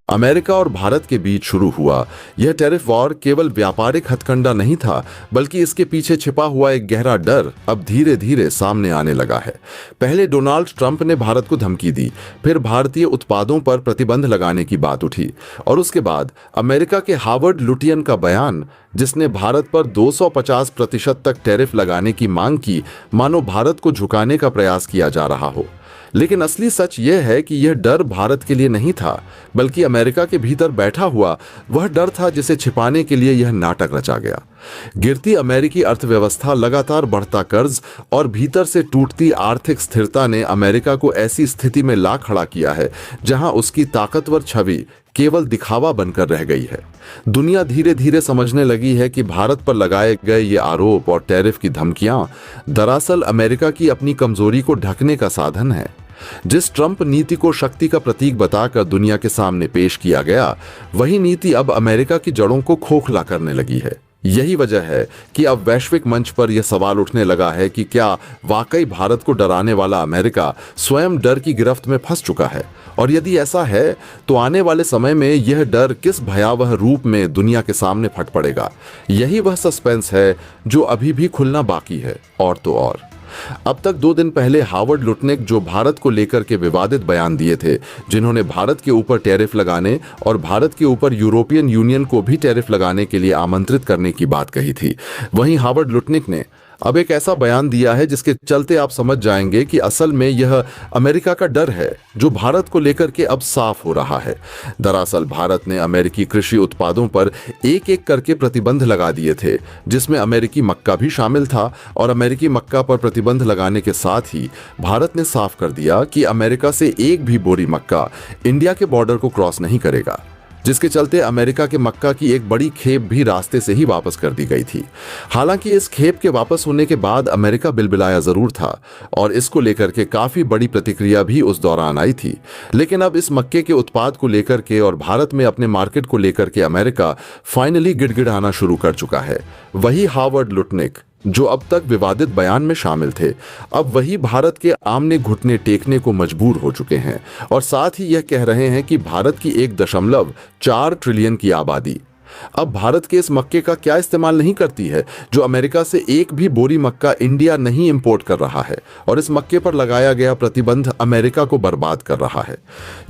America और भारत के बीच शुरू हुआ यह टैरिफ वॉर केवल व्यापारिक हथकंडा नहीं था, बल्कि इसके पीछे छिपा हुआ एक गहरा डर अब धीरे धीरे सामने आने लगा है। पहले डोनाल्ड ट्रंप ने भारत को धमकी दी, फिर भारतीय उत्पादों पर प्रतिबंध लगाने की बात उठी, और उसके बाद अमेरिका के हार्वर्ड लुटियन का बयान, जिसने भारत पर 250% तक टैरिफ लगाने की मांग की, मानो भारत को झुकाने का प्रयास किया जा रहा हो। लेकिन असली सच यह है कि यह डर भारत के लिए नहीं था, बल्कि अमेरिका के भीतर बैठा हुआ वह डर था जिसे छिपाने के लिए यह नाटक रचा गया। गिरती अमेरिकी अर्थव्यवस्था, लगातार बढ़ता कर्ज और भीतर से टूटती आर्थिक स्थिरता ने अमेरिका को ऐसी स्थिति में ला खड़ा किया है जहां उसकी ताकतवर छवि केवल दिखावा बनकर रह गई है। दुनिया धीरे धीरे समझने लगी है कि भारत पर लगाए गए ये आरोप और टैरिफ की धमकियां दरअसल अमेरिका की अपनी कमजोरी को ढकने का साधन है। जिस ट्रंप नीति को शक्ति का प्रतीक बताकर दुनिया के सामने पेश किया गया, वही नीति अब अमेरिका की जड़ों को खोखला करने लगी है। यही वजह है कि अब वैश्विक मंच पर यह सवाल उठने लगा है कि क्या वाकई भारत को डराने वाला अमेरिका स्वयं डर की गिरफ्त में फंस चुका है, और यदि ऐसा है तो आने वाले समय में यह डर किस भयावह रूप में दुनिया के सामने फट पड़ेगा। यही वह सस्पेंस है जो अभी भी खुलना बाकी है। और तो और अब तक 2 दिन पहले हार्वर्ड लुटनिक, जो भारत को लेकर के विवादित बयान दिए थे, जिन्होंने भारत के ऊपर टैरिफ लगाने और भारत के ऊपर यूरोपियन यूनियन को भी टैरिफ लगाने के लिए आमंत्रित करने की बात कही थी, वहीं हार्वर्ड लुटनिक ने अब एक ऐसा बयान दिया है जिसके चलते आप समझ जाएंगे कि असल में यह अमेरिका का डर है जो भारत को लेकर के अब साफ हो रहा है। दरअसल भारत ने अमेरिकी कृषि उत्पादों पर एक एक करके प्रतिबंध लगा दिए थे, जिसमें अमेरिकी मक्का भी शामिल था, और अमेरिकी मक्का पर प्रतिबंध लगाने के साथ ही भारत ने साफ कर दिया कि अमेरिका से एक भी बोरी मक्का इंडिया के बॉर्डर को क्रॉस नहीं करेगा, जिसके चलते अमेरिका के मक्का की एक बड़ी खेप भी रास्ते से ही वापस कर दी गई थी। हालांकि इस खेप के वापस होने के बाद अमेरिका बिलबिलाया जरूर था और इसको लेकर के काफी बड़ी प्रतिक्रिया भी उस दौरान आई थी, लेकिन अब इस मक्के के उत्पाद को लेकर के और भारत में अपने मार्केट को लेकर के अमेरिका फाइनली गिड़गिड़ाना शुरू कर चुका है। वही हार्वर्ड लुटनिक, जो अब तक विवादित बयान में शामिल थे, अब वही भारत के आमने घुटने टेकने को मजबूर हो चुके हैं, और साथ ही यह कह रहे हैं कि भारत की 1.4 ट्रिलियन की आबादी अब भारत के इस मक्के का क्या इस्तेमाल नहीं करती है, जो अमेरिका से एक भी बोरी मक्का इंडिया नहीं इंपोर्ट कर रहा है, और इस मक्के पर लगाया गया प्रतिबंध अमेरिका को बर्बाद कर रहा है।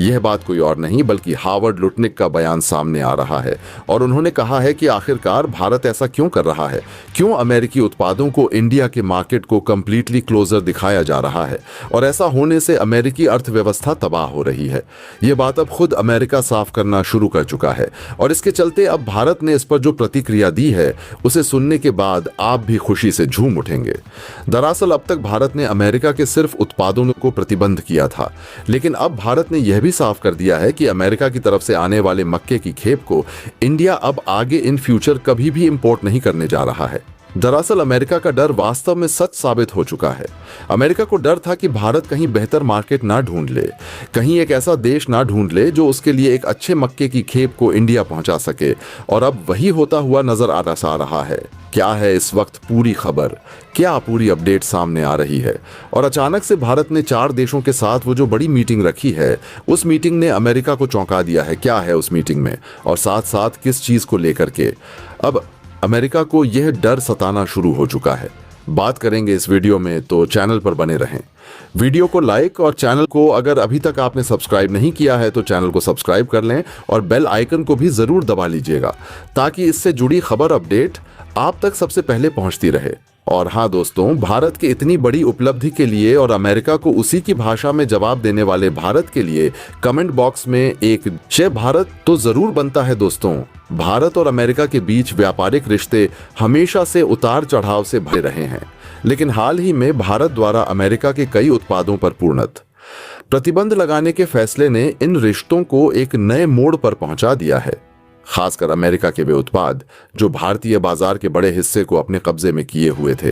यह बात कोई और नहीं बल्कि हार्वर्ड लुटनिक का बयान सामने आ रहा है, और उन्होंने कहा है कि आखिरकार भारत ऐसा क्यों कर रहा है, क्यों अमेरिकी उत्पादों को इंडिया के मार्केट को कंप्लीटली क्लोजर दिखाया जा रहा है, और ऐसा होने से अमेरिकी अर्थव्यवस्था तबाह हो रही है। यह बात अब खुद अमेरिका साफ करना शुरू कर चुका है, और इसके चलते अब भारत ने इस पर जो प्रतिक्रिया दी है उसे सुनने के बाद आप भी खुशी से झूम उठेंगे। दरअसल अब तक भारत ने अमेरिका के सिर्फ उत्पादों को प्रतिबंध किया था, लेकिन अब भारत ने यह भी साफ कर दिया है कि अमेरिका की तरफ से आने वाले मक्के की खेप को इंडिया अब आगे इन फ्यूचर कभी भी इंपोर्ट नहीं करने जा रहा है। दरअसल अमेरिका का डर वास्तव में सच साबित हो चुका है। अमेरिका को डर था कि भारत कहीं बेहतर मार्केट ना ढूंढ ले, कहीं एक ऐसा देश ना ढूंढ ले जो उसके लिए एक अच्छे मक्के की खेप को इंडिया पहुंचा सके, और अब वही होता हुआ नजर आ रहा है। क्या है इस वक्त पूरी खबर, क्या पूरी अपडेट सामने आ रही है, और अचानक से भारत ने 4 देशों के साथ वो जो बड़ी मीटिंग रखी है, उस मीटिंग ने अमेरिका को चौंका दिया है। क्या है उस मीटिंग में, और साथ साथ किस चीज को लेकर के अब अमेरिका को यह डर सताना शुरू हो चुका है, बात करेंगे इस वीडियो में, तो चैनल पर बने रहें। वीडियो को लाइक और चैनल को अगर अभी तक आपने सब्सक्राइब नहीं किया है तो चैनल को सब्सक्राइब कर लें, और बेल आइकन को भी जरूर दबा लीजिएगा ताकि इससे जुड़ी खबर अपडेट आप तक सबसे पहले पहुंचती रहे। और हाँ दोस्तों, भारत की इतनी बड़ी उपलब्धि के लिए और अमेरिका को उसी की भाषा में जवाब देने वाले भारत के लिए कमेंट बॉक्स में एक जय भारत तो जरूर बनता है। दोस्तों, भारत और अमेरिका के बीच व्यापारिक रिश्ते हमेशा से उतार चढ़ाव से भरे रहे हैं, लेकिन हाल ही में भारत द्वारा अमेरिका के कई उत्पादों पर पूर्णतः प्रतिबंध लगाने के फैसले ने इन रिश्तों को एक नए मोड़ पर पहुंचा दिया है। खासकर अमेरिका के वे उत्पाद जो भारतीय बाजार के बड़े हिस्से को अपने कब्जे में किए हुए थे,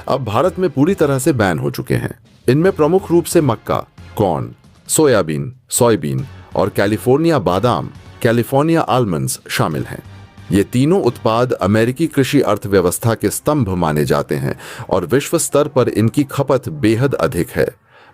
अब भारत में पूरी तरह से बैन हो चुके हैं। इनमें प्रमुख रूप से मक्का, कॉर्न, सोयाबीन और कैलिफोर्निया बादाम, कैलिफोर्निया आलमंड्स शामिल हैं। ये तीनों उत्पाद अमेरिकी कृषि अर्थव्यवस्था के स्तंभ माने जाते हैं और विश्व स्तर पर इनकी खपत बेहद अधिक है।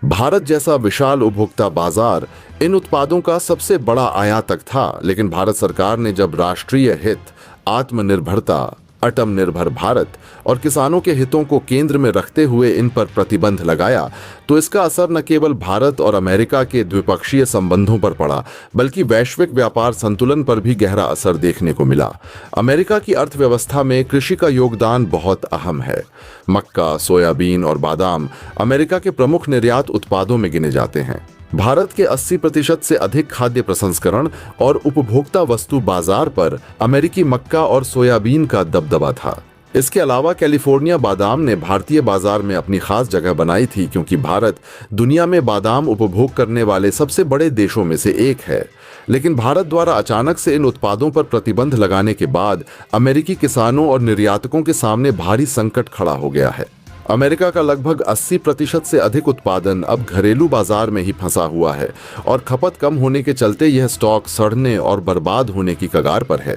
भारत जैसा विशाल उपभोक्ता बाजार इन उत्पादों का सबसे बड़ा आयातक था, लेकिन भारत सरकार ने जब राष्ट्रीय हित, आत्मनिर्भरता, अटम निर्भर भारत और किसानों के हितों को केंद्र में रखते हुए इन पर प्रतिबंध लगाया, तो इसका असर न केवल भारत और अमेरिका के द्विपक्षीय संबंधों पर पड़ा, बल्कि वैश्विक व्यापार संतुलन पर भी गहरा असर देखने को मिला। अमेरिका की अर्थव्यवस्था में कृषि का योगदान बहुत अहम है। मक्का, सोयाबीन और बादाम अमेरिका के प्रमुख निर्यात उत्पादों में गिने जाते हैं। भारत के 80% से अधिक खाद्य प्रसंस्करण और उपभोक्ता वस्तु बाजार पर अमेरिकी मक्का और सोयाबीन का दबदबा था। इसके अलावा कैलिफोर्निया बादाम ने भारतीय बाजार में अपनी खास जगह बनाई थी, क्योंकि भारत दुनिया में बादाम उपभोग करने वाले सबसे बड़े देशों में से एक है। लेकिन भारत द्वारा अचानक से इन उत्पादों पर प्रतिबंध लगाने के बाद अमेरिकी किसानों और निर्यातकों के सामने भारी संकट खड़ा हो गया है। अमेरिका का लगभग 80% से अधिक उत्पादन अब घरेलू बाजार में ही फंसा हुआ है और खपत कम होने के चलते यह स्टॉक सड़ने और बर्बाद होने की कगार पर है।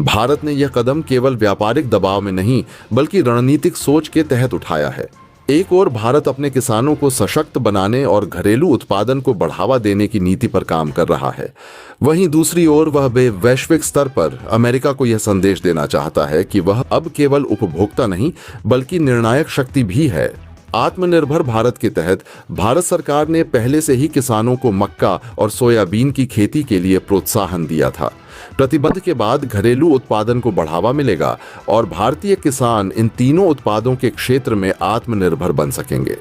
भारत ने यह कदम केवल व्यापारिक दबाव में नहीं, बल्कि रणनीतिक सोच के तहत उठाया है। एक ओर भारत अपने किसानों को सशक्त बनाने और घरेलू उत्पादन को बढ़ावा देने की नीति पर काम कर रहा है, वहीं दूसरी ओर वह वैश्विक स्तर पर अमेरिका को यह संदेश देना चाहता है कि वह अब केवल उपभोक्ता नहीं, बल्कि निर्णायक शक्ति भी है। आत्मनिर्भर भारत के तहत भारत सरकार ने पहले से ही किसानों को मक्का और सोयाबीन की खेती के लिए प्रोत्साहन दिया था। प्रतिबंध के बाद घरेलू उत्पादन को बढ़ावा मिलेगा और भारतीय किसान इन तीनों उत्पादों के क्षेत्र में आत्मनिर्भर बन सकेंगे।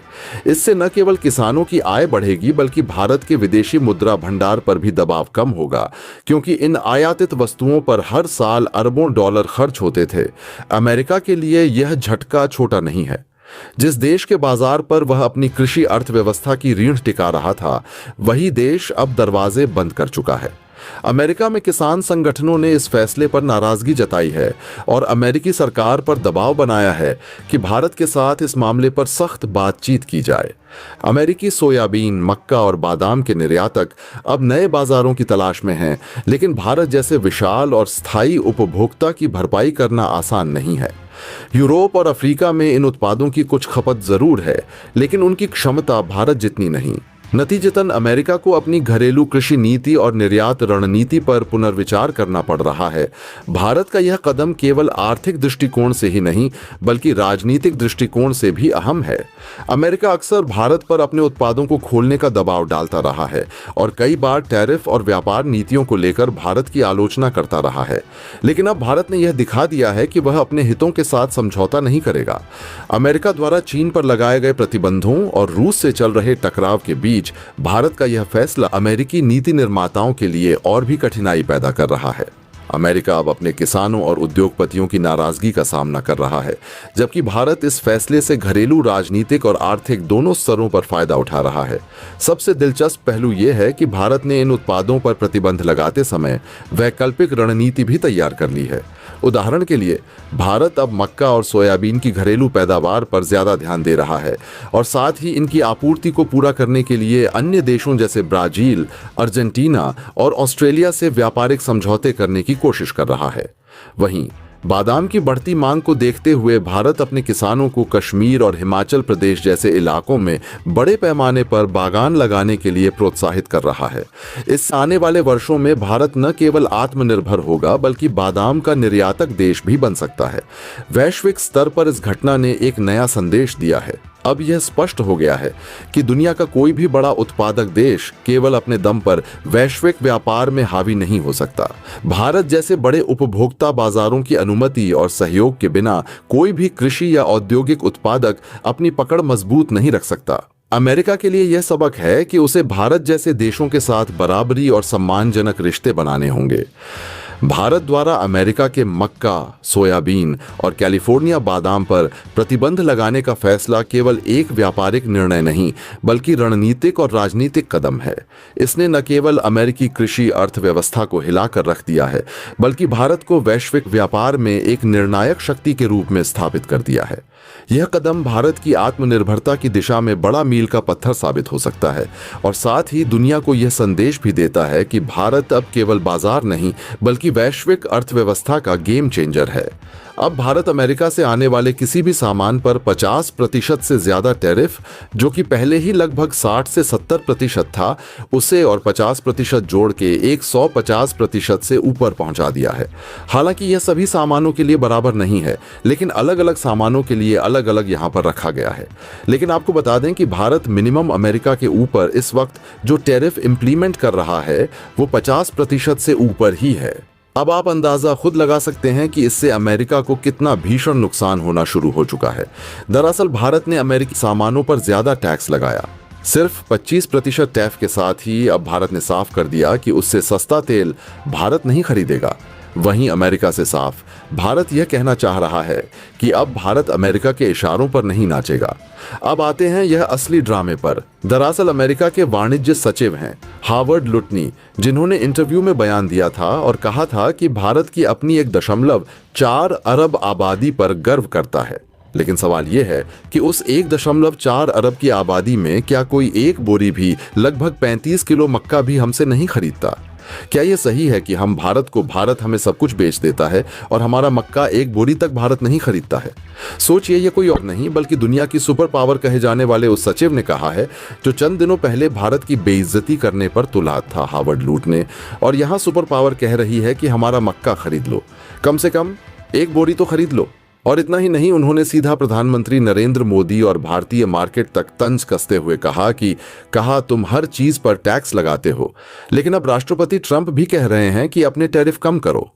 इससे न केवल किसानों की आय बढ़ेगी, बल्कि भारत के विदेशी मुद्रा भंडार पर भी दबाव कम होगा, क्योंकि इन आयातित वस्तुओं पर हर साल अरबों डॉलर खर्च होते थे। अमेरिका के लिए यह झटका छोटा नहीं है। जिस देश के बाजार पर वह अपनी कृषि अर्थव्यवस्था की रीढ़ टिका रहा था, वही देश अब दरवाजे बंद कर चुका है। अमेरिका में किसान संगठनों ने इस फैसले पर नाराजगी जताई है और अमेरिकी सरकार पर दबाव बनाया है कि भारत के साथ इस मामले पर सख्त बातचीत की जाए। अमेरिकी सोयाबीन, मक्का और बादाम के निर्यातक अब नए बाजारों की तलाश में हैं, लेकिन भारत जैसे विशाल और स्थायी उपभोक्ता की भरपाई करना आसान नहीं है। यूरोप और अफ्रीका में इन उत्पादों की कुछ खपत जरूर है, लेकिन उनकी क्षमता भारत जितनी नहीं। नतीजतन अमेरिका को अपनी घरेलू कृषि नीति और निर्यात रणनीति पर पुनर्विचार करना पड़ रहा है। भारत का यह कदम केवल आर्थिक दृष्टिकोण से ही नहीं, बल्कि राजनीतिक दृष्टिकोण से भी अहम है। अमेरिका अक्सर भारत पर अपने उत्पादों को खोलने का दबाव डालता रहा है और कई बार टैरिफ और व्यापार नीतियों को लेकर भारत की आलोचना करता रहा है। लेकिन अब भारत ने यह दिखा दिया है कि वह अपने हितों के साथ समझौता नहीं करेगा। अमेरिका द्वारा चीन पर लगाए गए प्रतिबंधों और रूस से चल रहे टकराव के बीच भारत का यह फैसला अमेरिकी नीति निर्माताओं के लिए और भी कठिनाई पैदा कर रहा है। अमेरिका अब अपने किसानों और उद्योगपतियों की नाराजगी का सामना कर रहा है, जबकि भारत इस फैसले से घरेलू, राजनीतिक और आर्थिक दोनों स्तरों पर फायदा उठा रहा है। सबसे दिलचस्प पहलू यह है कि भारत ने इन उत्पादों पर प्रतिबंध लगाते समय वैकल्पिक रणनीति भी तैयार कर ली है। उदाहरण के लिए, भारत अब मक्का और सोयाबीन की घरेलू पैदावार पर ज्यादा ध्यान दे रहा है और साथ ही इनकी आपूर्ति को पूरा करने के लिए अन्य देशों जैसे ब्राजील, अर्जेंटीना और ऑस्ट्रेलिया से व्यापारिक समझौते करने की कोशिश कर रहा है। वहीं बादाम की बढ़ती मांग को देखते हुए भारत अपने किसानों को कश्मीर और हिमाचल प्रदेश जैसे इलाकों में बड़े पैमाने पर बागान लगाने के लिए प्रोत्साहित कर रहा है। इस आने वाले वर्षों में भारत न केवल आत्मनिर्भर होगा, बल्कि बादाम का निर्यातक देश भी बन सकता है। वैश्विक स्तर पर इस घटना ने एक नया संदेश दिया है। अब यह स्पष्ट हो गया है कि दुनिया का कोई भी बड़ा उत्पादक देश केवल अपने दम पर वैश्विक व्यापार में हावी नहीं हो सकता। भारत जैसे बड़े उपभोक्ता बाजारों की अनुमति और सहयोग के बिना कोई भी कृषि या औद्योगिक उत्पादक अपनी पकड़ मजबूत नहीं रख सकता। अमेरिका के लिए यह सबक है कि उसे भारत जैसे देशों के साथ बराबरी और सम्मानजनक रिश्ते बनाने होंगे। भारत द्वारा अमेरिका के मक्का, सोयाबीन और कैलिफोर्निया बादाम पर प्रतिबंध लगाने का फैसला केवल एक व्यापारिक निर्णय नहीं, बल्कि रणनीतिक और राजनीतिक कदम है। इसने न केवल अमेरिकी कृषि अर्थव्यवस्था को हिलाकर रख दिया है, बल्कि भारत को वैश्विक व्यापार में एक निर्णायक शक्ति के रूप में स्थापित कर दिया है। यह कदम भारत की आत्मनिर्भरता की दिशा में बड़ा मील का पत्थर साबित हो सकता है और साथ ही दुनिया को यह संदेश भी देता है कि भारत अब केवल बाजार नहीं, बल्कि कि वैश्विक अर्थव्यवस्था का गेम चेंजर है। अब भारत अमेरिका से आने वाले किसी भी सामान पर 50% से ज्यादा टैरिफ, जो कि पहले ही लगभग 60 से 70% था, उसे और 50% जोड़ के 150% से ऊपर पहुंचा दिया है। हालांकि यह सभी सामानों के लिए बराबर नहीं है, लेकिन अलग अलग सामानों के लिए अलग अलग यहां पर रखा गया है। लेकिन आपको बता दें कि भारत मिनिमम अमेरिका के ऊपर इस वक्त जो टैरिफ इंप्लीमेंट कर रहा है वो 50% से ऊपर ही है। अब आप अंदाजा खुद लगा सकते हैं कि इससे अमेरिका को कितना भीषण नुकसान होना शुरू हो चुका है। दरअसल भारत ने अमेरिकी सामानों पर ज्यादा टैक्स लगाया। सिर्फ 25% टैरिफ के साथ ही अब भारत ने साफ कर दिया कि उससे सस्ता तेल भारत नहीं खरीदेगा। वहीं अमेरिका से साफ भारत यह कहना चाह रहा है कि अब भारत अमेरिका के इशारों पर नहीं नाचेगा। अब आते हैं यह असली ड्रामे पर। दरअसल अमेरिका के वाणिज्य सचिव हैं हावर्ड लुटनी, जिन्होंने इंटरव्यू में बयान दिया था और कहा था कि भारत की अपनी 1.4 अरब आबादी पर गर्व करता है। लेकिन सवाल यह है कि उस 1.4 अरब की आबादी में क्या कोई एक बोरी भी, लगभग 35 किलो मक्का भी हमसे नहीं खरीदता? क्या यह सही है कि हम भारत हमें सब कुछ बेच देता है और हमारा मक्का एक बोरी तक भारत नहीं खरीदता है? सोचिए, ये कोई और नहीं बल्कि दुनिया की सुपर पावर कहे जाने वाले उस सचिव ने कहा है, जो चंद दिनों पहले भारत की बेइज्जती करने पर तुला था हावर्ड लूट ने। और यहां सुपर पावर कह रही है कि हमारा मक्का खरीद लो, कम से कम एक बोरी तो खरीद लो। और इतना ही नहीं, उन्होंने सीधा प्रधानमंत्री नरेंद्र मोदी और भारतीय मार्केट तक तंज कसते हुए कहा तुम हर चीज पर टैक्स लगाते हो। लेकिन अब राष्ट्रपति ट्रंप भी कह रहे हैं कि अपने टैरिफ कम करो।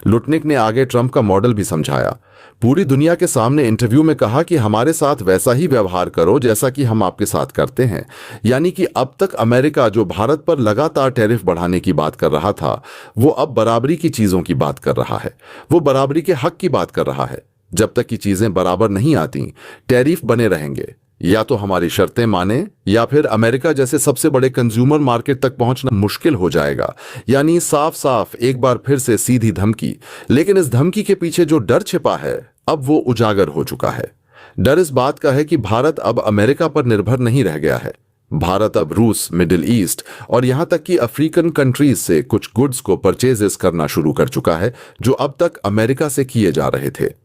लुटनिक ने आगे ट्रंप का मॉडल भी समझाया। पूरी दुनिया के सामने इंटरव्यू में कहा कि हमारे साथ वैसा ही व्यवहार करो जैसा कि हम आपके साथ करते हैं। यानी कि अब तक अमेरिका जो भारत पर लगातार टैरिफ बढ़ाने की बात कर रहा था, वो अब बराबरी की चीजों की बात कर रहा है। वो बराबरी के हक की बात कर रहा है। जब तक की चीजें बराबर नहीं आती, टैरिफ बने रहेंगे। या तो हमारी शर्तें माने या फिर अमेरिका जैसे सबसे बड़े कंज्यूमर मार्केट तक पहुंचना मुश्किल हो जाएगा। यानी साफ साफ एक बार फिर से सीधी धमकी। लेकिन इस धमकी के पीछे जो डर छिपा है, अब वो उजागर हो चुका है। डर इस बात का है कि भारत अब अमेरिका पर निर्भर नहीं रह गया है। भारत अब रूस, मिडिल ईस्ट और यहां तक कि अफ्रीकन कंट्रीज से कुछ गुड्स को परचेजेस करना शुरू कर चुका है, जो अब तक अमेरिका से किए जा रहे थे।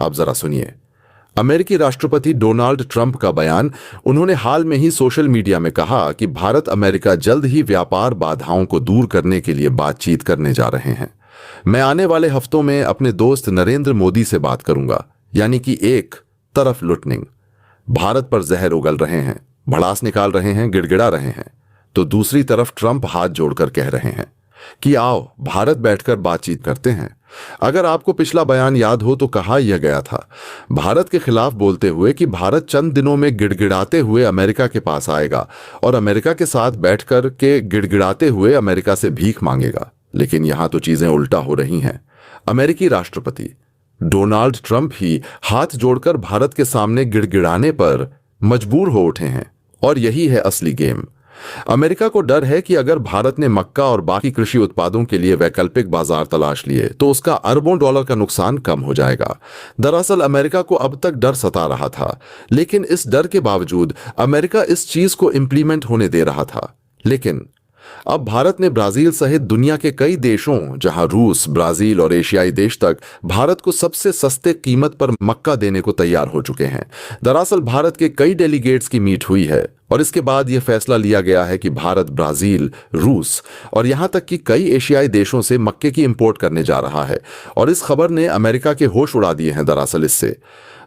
आप जरा सुनिए अमेरिकी राष्ट्रपति डोनाल्ड ट्रंप का बयान। उन्होंने हाल में ही सोशल मीडिया में कहा कि भारत अमेरिका जल्द ही व्यापार बाधाओं को दूर करने के लिए बातचीत करने जा रहे हैं। मैं आने वाले हफ्तों में अपने दोस्त नरेंद्र मोदी से बात करूंगा। यानी कि एक तरफ लुटनिंग भारत पर जहर उगल रहे हैं, भड़ास निकाल रहे हैं, गिड़गिड़ा रहे हैं, तो दूसरी तरफ ट्रंप हाथ जोड़कर कह रहे हैं कि आओ भारत बैठकर बातचीत करते हैं। अगर आपको पिछला बयान याद हो तो कहा यह गया था भारत के खिलाफ बोलते हुए कि भारत चंद दिनों में गिड़गिड़ाते हुए अमेरिका के पास आएगा और अमेरिका के साथ बैठकर के गिड़गिड़ाते हुए अमेरिका से भीख मांगेगा। लेकिन यहां तो चीजें उल्टा हो रही हैं। अमेरिकी राष्ट्रपति डोनाल्ड ट्रंप ही हाथ जोड़कर भारत के सामने गिड़गिड़ाने पर मजबूर हो उठे हैं। और यही है असली गेम। अमेरिका को डर है कि अगर भारत ने मक्का और बाकी कृषि उत्पादों के लिए वैकल्पिक बाजार तलाश लिए तो उसका अरबों डॉलर का नुकसान कम हो जाएगा। दरअसल अमेरिका को अब तक डर सता रहा था, लेकिन इस डर के बावजूद अमेरिका इस चीज को इंप्लीमेंट होने दे रहा था। लेकिन अब भारत ने ब्राजील सहित दुनिया के कई देशों, जहां रूस, ब्राजील और एशियाई देश तक भारत को सबसे सस्ते कीमत पर मक्का देने को तैयार हो चुके हैं। दरअसल भारत के कई डेलीगेट्स की मीट हुई है और इसके बाद यह फैसला लिया गया है कि भारत ब्राजील, रूस और यहां तक कि कई एशियाई देशों से मक्के की इंपोर्ट करने जा रहा है। और इस खबर ने अमेरिका के होश उड़ा दिए हैं। दरअसल इससे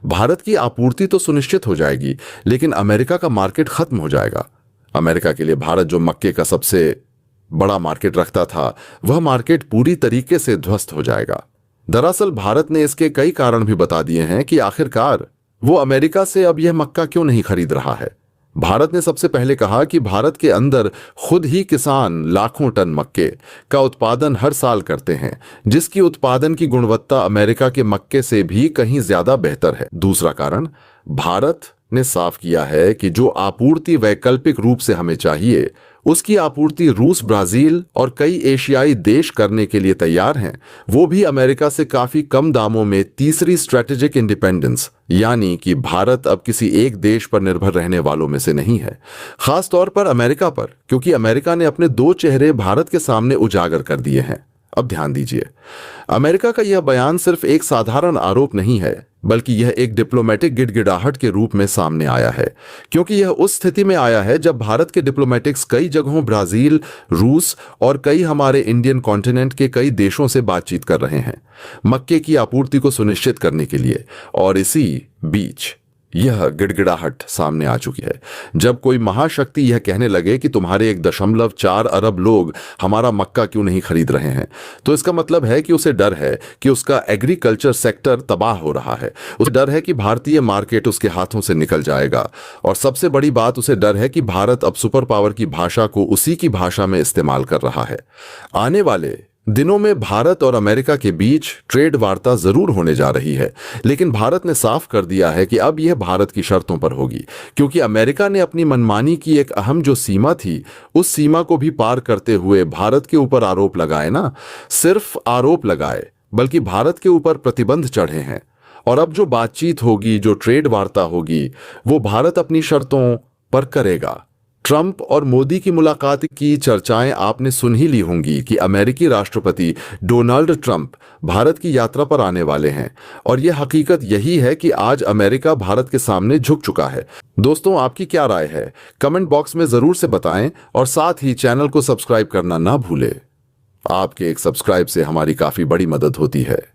भारत की आपूर्ति तो सुनिश्चित हो जाएगी, लेकिन अमेरिका का मार्केट खत्म हो जाएगा। अमेरिका के लिए भारत जो मक्के का सबसे बड़ा मार्केट रखता था, वह मार्केट पूरी तरीके से ध्वस्त हो जाएगा। दरअसल भारत ने इसके कई कारण भी बता दिए हैं कि आखिरकार वो अमेरिका से अब यह मक्का क्यों नहीं खरीद रहा है। भारत ने सबसे पहले कहा कि भारत के अंदर खुद ही किसान लाखों टन मक्के का उत्पादन हर साल करते हैं, जिसकी उत्पादन की गुणवत्ता अमेरिका के मक्के से भी कहीं ज्यादा बेहतर है। दूसरा कारण, भारत ने साफ किया है कि जो आपूर्ति वैकल्पिक रूप से हमें चाहिए, उसकी आपूर्ति रूस, ब्राजील और कई एशियाई देश करने के लिए तैयार हैं, वो भी अमेरिका से काफी कम दामों में। तीसरी, स्ट्रेटेजिक इंडिपेंडेंस, यानी कि भारत अब किसी एक देश पर निर्भर रहने वालों में से नहीं है, खास तौर पर अमेरिका पर, क्योंकि अमेरिका ने अपने दो चेहरे भारत के सामने उजागर कर दिए हैं। अब ध्यान दीजिए, अमेरिका का यह बयान सिर्फ एक साधारण आरोप नहीं है, बल्कि यह एक डिप्लोमेटिक गिड़गिड़ाहट के रूप में सामने आया है, क्योंकि यह उस स्थिति में आया है जब भारत के डिप्लोमेटिक्स कई जगहों ब्राजील, रूस और कई हमारे इंडियन कॉन्टिनेंट के कई देशों से बातचीत कर रहे हैं मक्के की आपूर्ति को सुनिश्चित करने के लिए। और इसी बीच यह गिड़गिड़ाहट सामने आ चुकी है जब कोई महाशक्ति यह कहने लगे कि तुम्हारे 1.4 अरब लोग हमारा मक्का क्यों नहीं खरीद रहे हैं, तो इसका मतलब है कि उसे डर है कि उसका एग्रीकल्चर सेक्टर तबाह हो रहा है, उसे डर है कि भारतीय मार्केट उसके हाथों से निकल जाएगा, और सबसे बड़ी बात, उसे डर है कि भारत अब सुपर पावर की भाषा को उसी की भाषा में इस्तेमाल कर रहा है। आने वाले दिनों में भारत और अमेरिका के बीच ट्रेड वार्ता जरूर होने जा रही है, लेकिन भारत ने साफ कर दिया है कि अब यह भारत की शर्तों पर होगी, क्योंकि अमेरिका ने अपनी मनमानी की एक अहम जो सीमा थी, उस सीमा को भी पार करते हुए भारत के ऊपर आरोप लगाए, ना सिर्फ आरोप लगाए बल्कि भारत के ऊपर प्रतिबंध चढ़े हैं। और अब जो बातचीत होगी, जो ट्रेड वार्ता होगी, वो भारत अपनी शर्तों पर करेगा। ट्रंप और मोदी की मुलाकात की चर्चाएं आपने सुन ही ली होंगी कि अमेरिकी राष्ट्रपति डोनाल्ड ट्रंप भारत की यात्रा पर आने वाले हैं, और यह हकीकत यही है कि आज अमेरिका भारत के सामने झुक चुका है। दोस्तों, आपकी क्या राय है? कमेंट बॉक्स में जरूर से बताएं, और साथ ही चैनल को सब्सक्राइब करना ना भूलें। आपके एक सब्सक्राइब से हमारी काफी बड़ी मदद होती है।